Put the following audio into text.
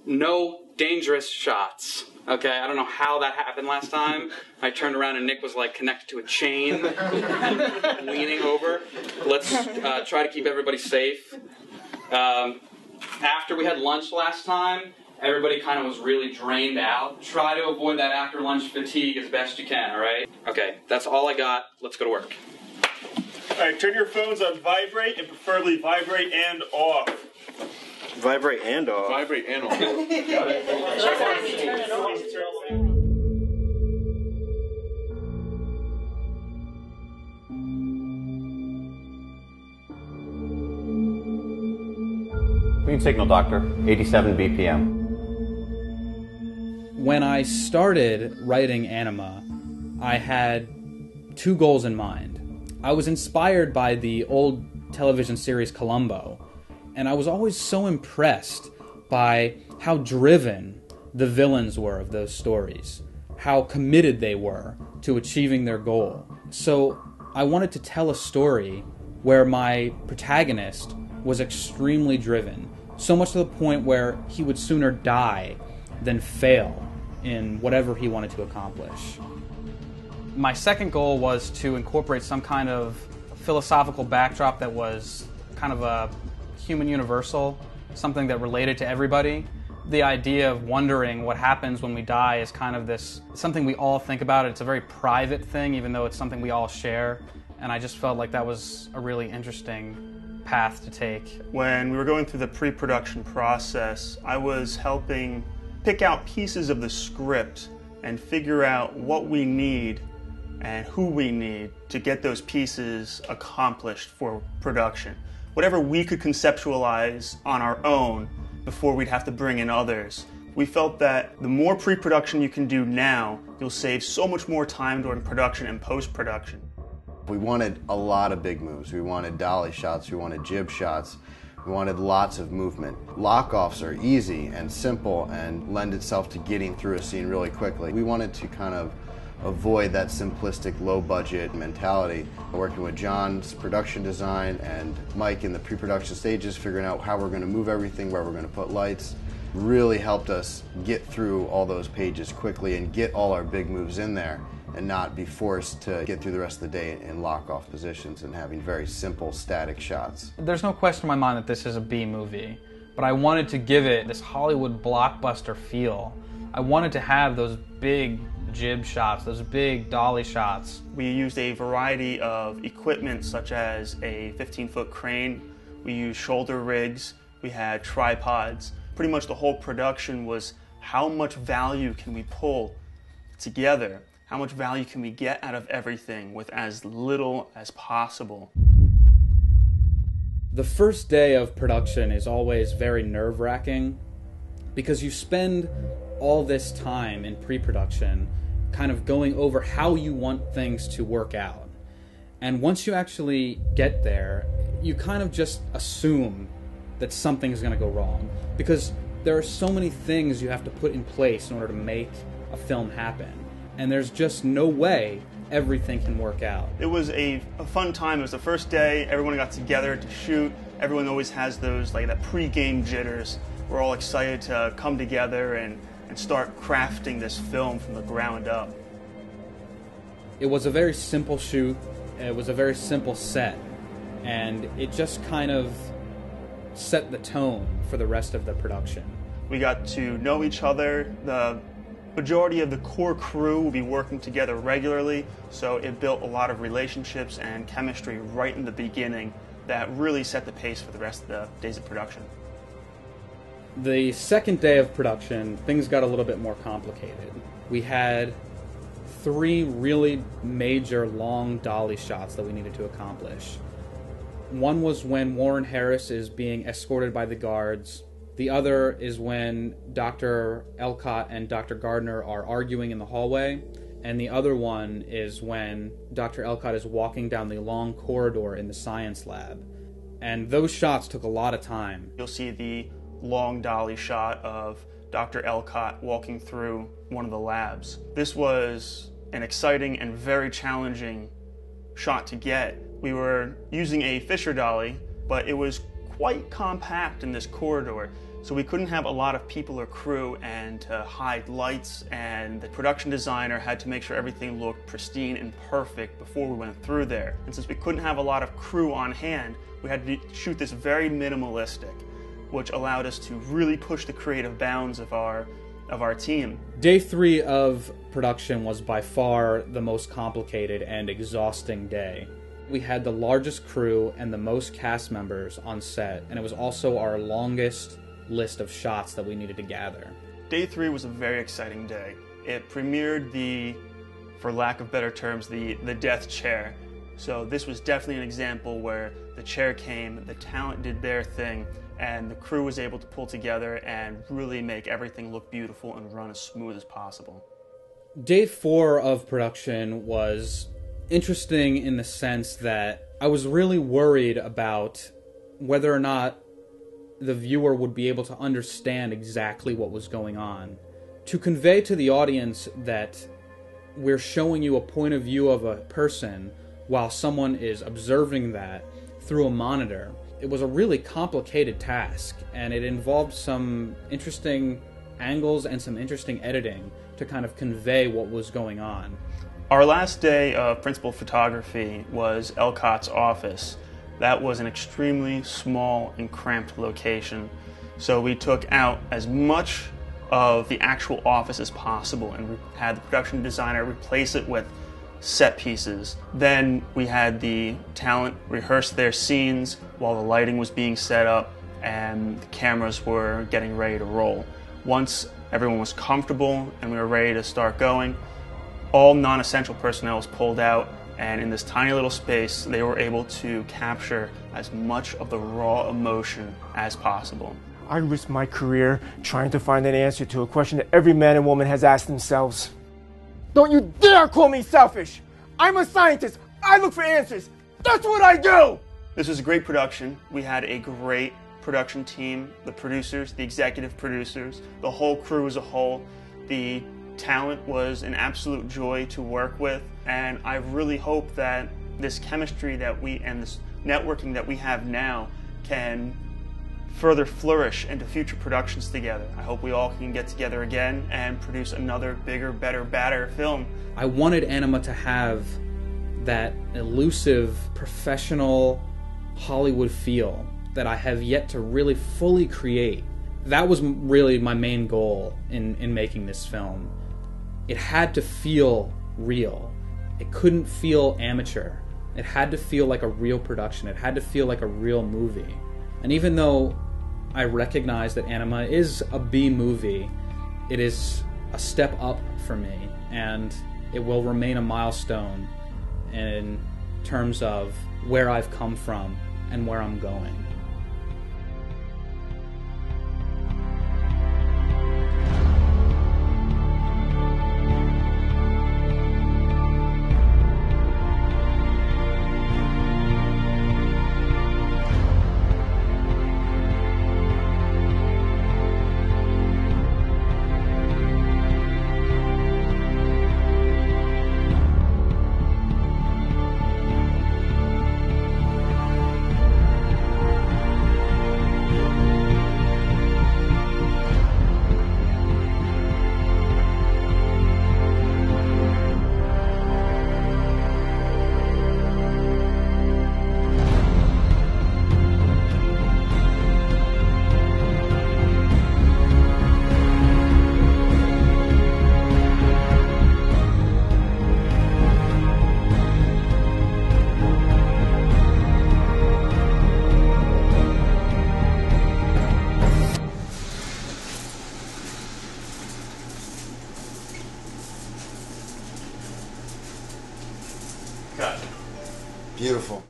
no dangerous shots. Okay, I don't know how that happened last time. I turned around and Nick was like connected to a chain, leaning over. Let's try to keep everybody safe. After we had lunch last time, everybody kind of was really drained out. Try to avoid that after lunch fatigue as best you can, all right? Okay, that's all I got. Let's go to work. All right, turn your phones on vibrate and preferably vibrate and off. Vibrate and off. Vibrate and off. Green signal, Doctor. 87 BPM. When I started writing Anima, I had two goals in mind. I was inspired by the old television series Columbo, and I was always so impressed by how driven the villains were of those stories, how committed they were to achieving their goal. So I wanted to tell a story where my protagonist was extremely driven, so much to the point where he would sooner die than fail in whatever he wanted to accomplish. My second goal was to incorporate some kind of philosophical backdrop that was kind of a human universal, something that related to everybody. The idea of wondering what happens when we die is kind of this, something we all think about. It's a very private thing, even though it's something we all share. And I just felt like that was a really interesting path to take. When we were going through the pre-production process, I was helping pick out pieces of the script and figure out what we need and who we need to get those pieces accomplished for production. Whatever we could conceptualize on our own before we'd have to bring in others. We felt that the more pre-production you can do now, you'll save so much more time during production and post-production. We wanted a lot of big moves. We wanted dolly shots, we wanted jib shots, we wanted lots of movement. Lock-offs are easy and simple and lend itself to getting through a scene really quickly. We wanted to kind of avoid that simplistic low-budget mentality. Working with John's production design and Mike in the pre-production stages, figuring out how we're going to move everything, where we're going to put lights, really helped us get through all those pages quickly and get all our big moves in there and not be forced to get through the rest of the day in lock-off positions and having very simple, static shots. There's no question in my mind that this is a B movie, but I wanted to give it this Hollywood blockbuster feel. I wanted to have those big jib shots, those big dolly shots. We used a variety of equipment such as a 15-foot crane. We used shoulder rigs. We had tripods. Pretty much the whole production was how much value can we pull together? How much value can we get out of everything with as little as possible? The first day of production is always very nerve-wracking because you spend all this time in pre-production kind of going over how you want things to work out. And once you actually get there, you kind of just assume that something's going to go wrong because there are so many things you have to put in place in order to make a film happen. And there's just no way everything can work out. It was a fun time. It was the first day. Everyone got together to shoot. Everyone always has those, like, that pre-game jitters. We're all excited to come together and start crafting this film from the ground up. It was a very simple shoot. It was a very simple set. And it just kind of set the tone for the rest of the production. We got to know each other. The majority of the core crew will be working together regularly, so it built a lot of relationships and chemistry right in the beginning that really set the pace for the rest of the days of production. The second day of production, things got a little bit more complicated. We had 3 really major long dolly shots that we needed to accomplish. One was when Warren Harris is being escorted by the guards. The other is when Dr. Elcott and Dr. Gardner are arguing in the hallway. And the other one is when Dr. Elcott is walking down the long corridor in the science lab. And those shots took a lot of time. You'll see the long dolly shot of Dr. Elcott walking through one of the labs. This was an exciting and very challenging shot to get. We were using a Fisher dolly, but it was quite compact in this corridor, so we couldn't have a lot of people or crew and to hide lights, and the production designer had to make sure everything looked pristine and perfect before we went through there. And since we couldn't have a lot of crew on hand, we had to shoot this very minimalistic, which allowed us to really push the creative bounds of our team. Day 3 of production was by far the most complicated and exhausting day. We had the largest crew and the most cast members on set, and it was also our longest list of shots that we needed to gather. Day 3 was a very exciting day. It premiered the, for lack of better terms, the death chair. So this was definitely an example where the chair came, the talent did their thing, and the crew was able to pull together and really make everything look beautiful and run as smooth as possible. Day 4 of production was interesting in the sense that I was really worried about whether or not the viewer would be able to understand exactly what was going on. To convey to the audience that we're showing you a point of view of a person while someone is observing that through a monitor, it was a really complicated task, and it involved some interesting angles and some interesting editing to kind of convey what was going on. Our last day of principal photography was Elcott's office. That was an extremely small and cramped location, so we took out as much of the actual office as possible and had the production designer replace it with set pieces. Then we had the talent rehearse their scenes while the lighting was being set up and the cameras were getting ready to roll. Once everyone was comfortable and we were ready to start going, all non-essential personnel was pulled out, and in this tiny little space they were able to capture as much of the raw emotion as possible. I risked my career trying to find an answer to a question that every man and woman has asked themselves. Don't you dare call me selfish! I'm a scientist! I look for answers! That's what I do! This was a great production. We had a great production team, the producers, the executive producers, the whole crew as a whole. The talent was an absolute joy to work with, and I really hope that this chemistry that and this networking that we have now can further flourish into future productions together. I hope we all can get together again and produce another bigger, better, badder film. I wanted Anima to have that elusive, professional Hollywood feel that I have yet to really fully create. That was really my main goal in making this film. It had to feel real. It couldn't feel amateur. It had to feel like a real production. It had to feel like a real movie. And even though I recognize that Anima is a B movie, it is a step up for me, and it will remain a milestone in terms of where I've come from and where I'm going. Beautiful.